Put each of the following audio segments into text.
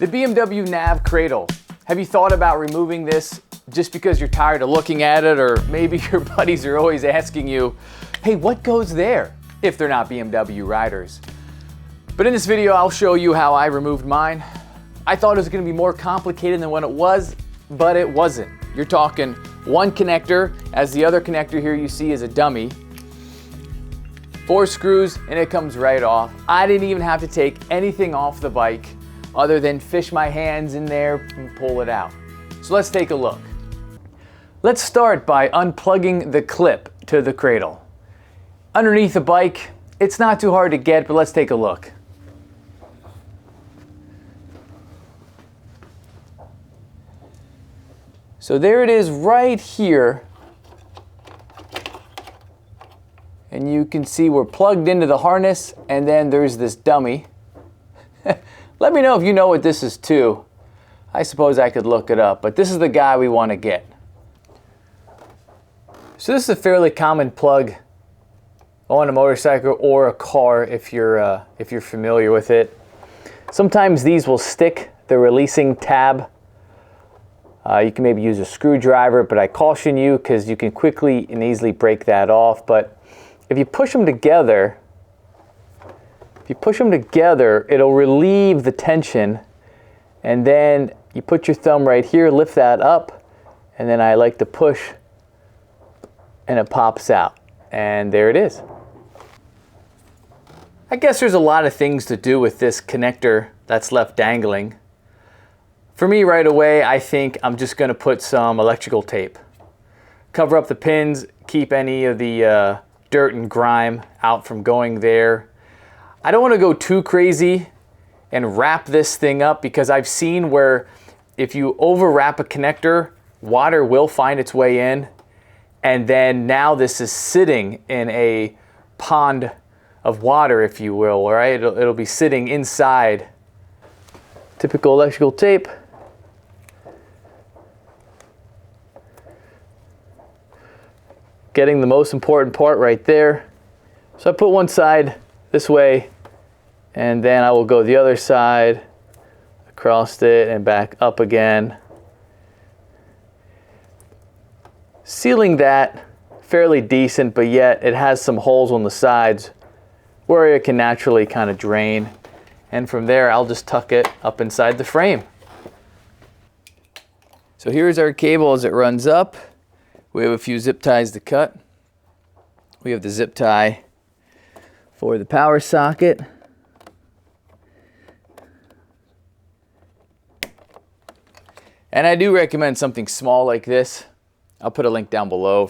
The BMW nav cradle. Have you thought about removing this just because you're tired of looking at it, or maybe your buddies are always asking you, hey, what goes there, if they're not BMW riders? But in this video, I'll show you how I removed mine. I thought it was gonna be more complicated than what it was, but it wasn't. You're talking one connector, as the other connector here you see is a dummy. 4 screws and it comes right off. I didn't even have to take anything off the bike other than fish my hands in there and pull it out. So let's take a look. Let's start by unplugging the clip to the cradle. Underneath the bike, it's not too hard to get, but let's take a look. So there it is right here. And you can see we're plugged into the harness, and then there's this dummy. Let me know if you know what this is too. I suppose I could look it up, but this is the guy we want to get. So this is a fairly common plug on a motorcycle or a car if you're familiar with it. Sometimes these will stick the releasing tab. You can maybe use a screwdriver, but I caution you because you can quickly and easily break that off. But if you push them together, it'll relieve the tension, and then you put your thumb right here, lift that up, and then I like to push, and it pops out, and there it is. I guess there's a lot of things to do with this connector that's left dangling. For me right away, I think I'm just gonna put some electrical tape. Cover up the pins, keep any of the dirt and grime out from going there. I don't want to go too crazy and wrap this thing up, because I've seen where if you over wrap a connector, water will find its way in, and then now this is sitting in a pond of water, if you will, right? It'll be sitting inside. Typical electrical tape. Getting the most important part right there. So I put one side this way, and then I will go the other side, across it and back up again. Sealing that fairly decent, but yet it has some holes on the sides where it can naturally kind of drain. And from there, I'll just tuck it up inside the frame. So here's our cable as it runs up. We have a few zip ties to cut. We have the zip tie for the power socket. And I do recommend something small like this. I'll put a link down below.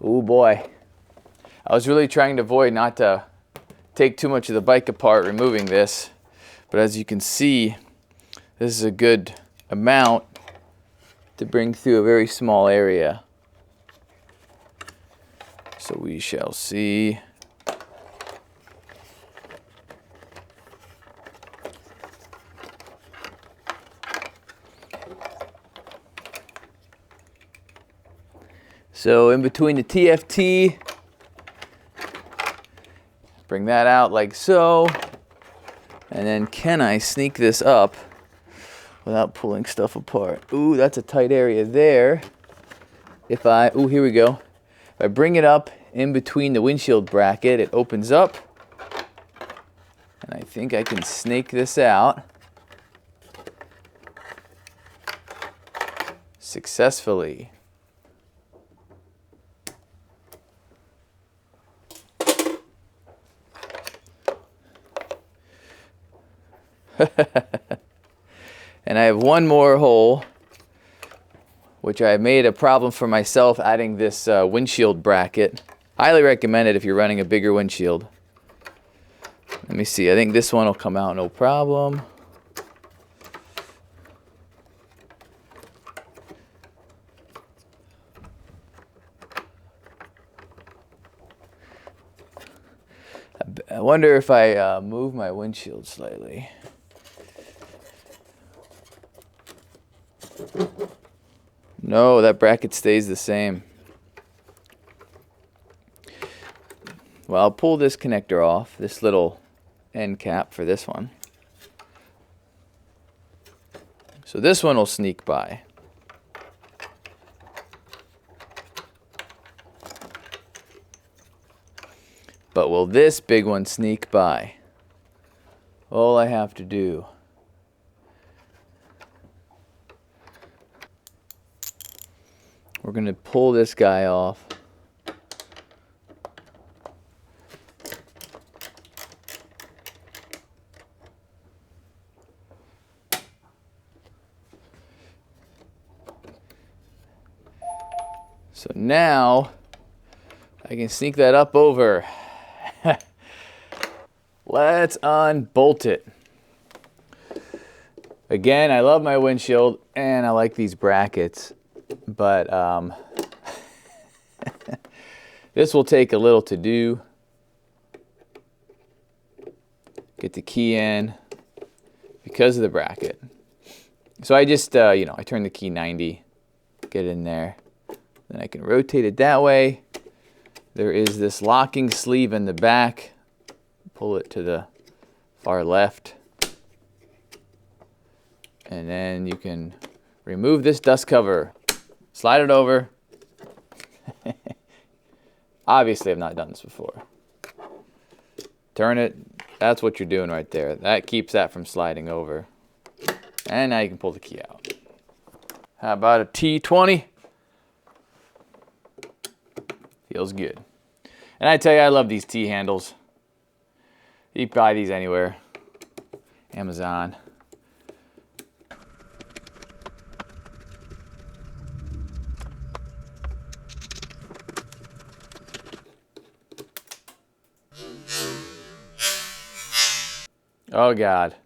Oh boy. I was really trying to avoid not to take too much of the bike apart removing this. But as you can see, this is a good amount to bring through a very small area. So we shall see. So in between the TFT, bring that out like so. And then can I sneak this up without pulling stuff apart? Ooh, that's a tight area there. Ooh, here we go. If I bring it up in between the windshield bracket, it opens up. And I think I can snake this out successfully. And I have one more hole, which I made a problem for myself adding this windshield bracket. Highly recommend it if you're running a bigger windshield. Let me see, I think this one will come out no problem. I wonder if I move my windshield slightly. No, that bracket stays the same. Well, I'll pull this connector off, this little end cap for this one. So this one will sneak by. But will this big one sneak by? All I have to do we're going to pull this guy off. So now I can sneak that up over. Let's unbolt it. Again, I love my windshield and I like these brackets, but this will take a little to do. Get the key in because of the bracket. So I just, I turn the key 90, get it in there. Then I can rotate it that way. There is this locking sleeve in the back. Pull it to the far left. And then you can remove this dust cover. Slide it over. Obviously, I've not done this before. Turn it. That's what you're doing right there. That keeps that from sliding over. And now you can pull the key out. How about a T20? Feels good. And I tell you, I love these T handles. You can buy these anywhere. Amazon. Oh God.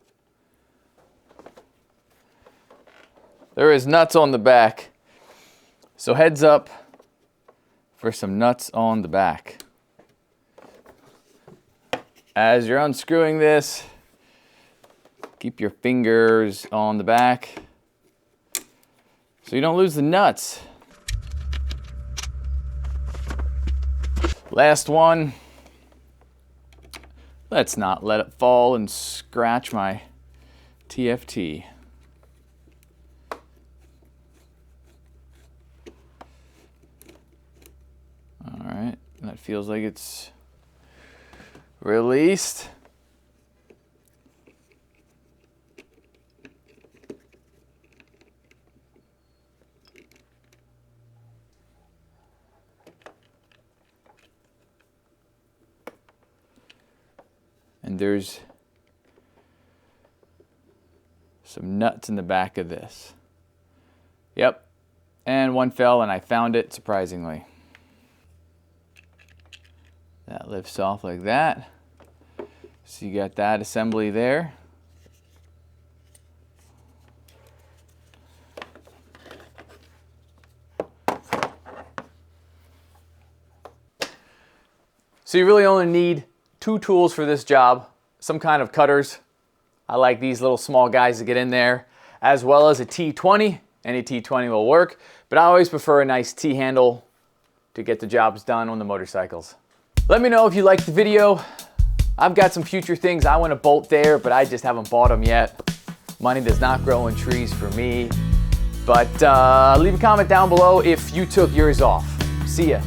There is nuts on the back. So heads up for some nuts on the back. As you're unscrewing this, keep your fingers on the back so you don't lose the nuts. Last one. Let's not let it fall and scratch my TFT. All right, that feels like it's released. And there's some nuts in the back of this. Yep, and one fell and I found it surprisingly. That lifts off like that. So you got that assembly there. So you really only need 2 tools for this job. Some kind of cutters. I like these little small guys to get in there, as well as a T20. Any T20 will work, but I always prefer a nice T-handle to get the jobs done on the motorcycles. Let me know if you liked the video. I've got some future things I want to bolt there, but I just haven't bought them yet. Money does not grow on trees for me. But leave a comment down below if you took yours off. See ya.